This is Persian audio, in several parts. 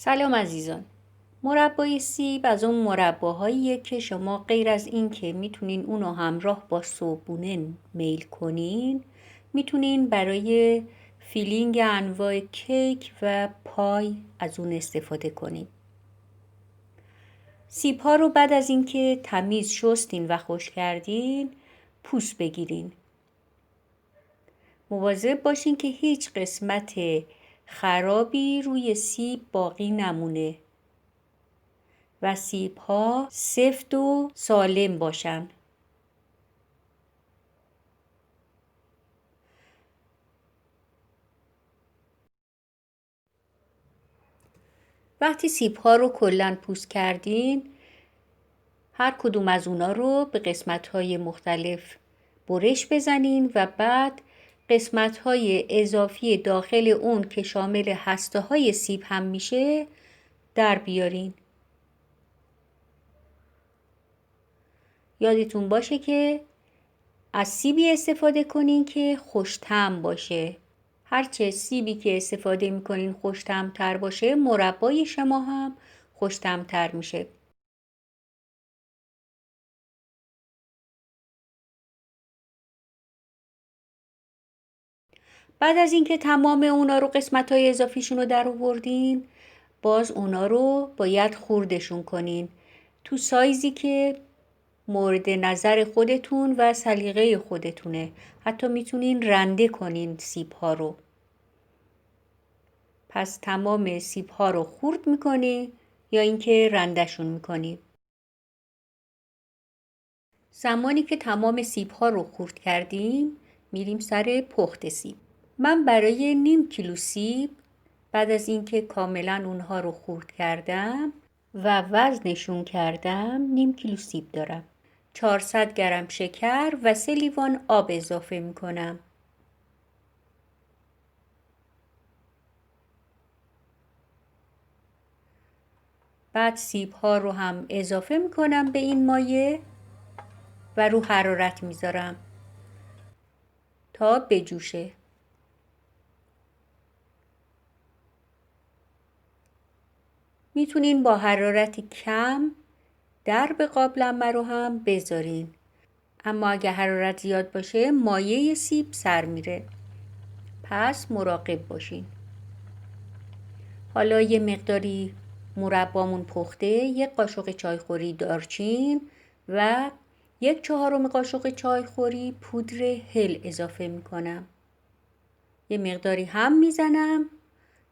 سلام عزیزان. مربای سیب از اون مرباهاییه که شما غیر از این که میتونین اونو همراه با صبحونه میل کنین، میتونین برای فیلینگ انواع کیک و پای از اون استفاده کنین. سیب ها رو بعد از اینکه تمیز شستین و خشک کردین، پوست بگیرین. مواظب باشین که هیچ قسمت خرابی روی سیب باقی نمونه و سیب ها سفت و سالم باشن. وقتی سیب ها رو کلن پوست کردین، هر کدوم از اونا رو به قسمت های مختلف برش بزنین و بعد قسمت های اضافی داخل اون که شامل هسته های سیب هم میشه در بیارین. یادتون باشه که از سیبی استفاده کنین که خوش طعم باشه. هرچه سیبی که استفاده میکنین خوش طعم‌تر باشه، مربای شما هم خوش طعم‌تر میشه. بعد از اینکه تمام اونا رو قسمت‌های اضافیشون رو در آوردین، باز اونا رو باید خوردشون کنین تو سایزی که مورد نظر خودتون و سلیقه خودتونه. حتی میتونین رنده کنین سیب ها رو. پس تمام سیب ها رو خورد میکنی یا اینکه رندهشون میکنی. زمانی که تمام سیب ها رو خورد کردیم، میریم سر پخت سیب. من برای 0.5 کیلو سیب بعد از اینکه کاملا اونها رو خورد کردم و وزنشون کردم 0.5 کیلو سیب دارم. 400 گرم شکر و 3 لیوان آب اضافه میکنم. بعد سیب ها رو هم اضافه میکنم به این مایه و رو حرارت میذارم تا بجوشه. میتونین با حرارت کم درب قابلمه رو هم بذارین، اما اگه حرارت زیاد باشه مایه سیب سر میره، پس مراقب باشین. حالا یه مقداری مربامون پخته، 1 قاشق چایخوری دارچین و 1/4 قاشق چایخوری پودر هل اضافه میکنم. یه مقداری هم میزنم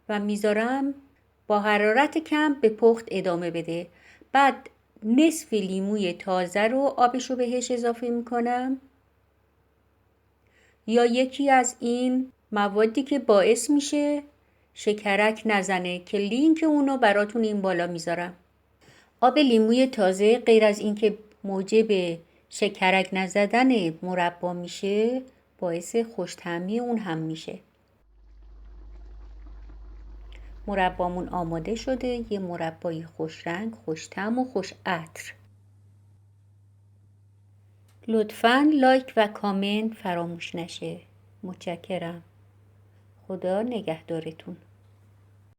و میذارم با حرارت کم به پخت ادامه بده. بعد نصف لیموی تازه رو آبشو بهش اضافه میکنم یا یکی از این موادی که باعث میشه شکرک نزنه که لینک اونو براتون این بالا میذارم. آب لیموی تازه غیر از اینکه موجب شکرک نزدن مربا میشه، باعث خوش‌طعمی اون هم میشه. مربامون آماده شده، یه مربای خوش رنگ، خوش طعم و خوش عطر. لطفاً لایک و کامنت فراموش نشه. متشکرم. خدا نگهدارتون.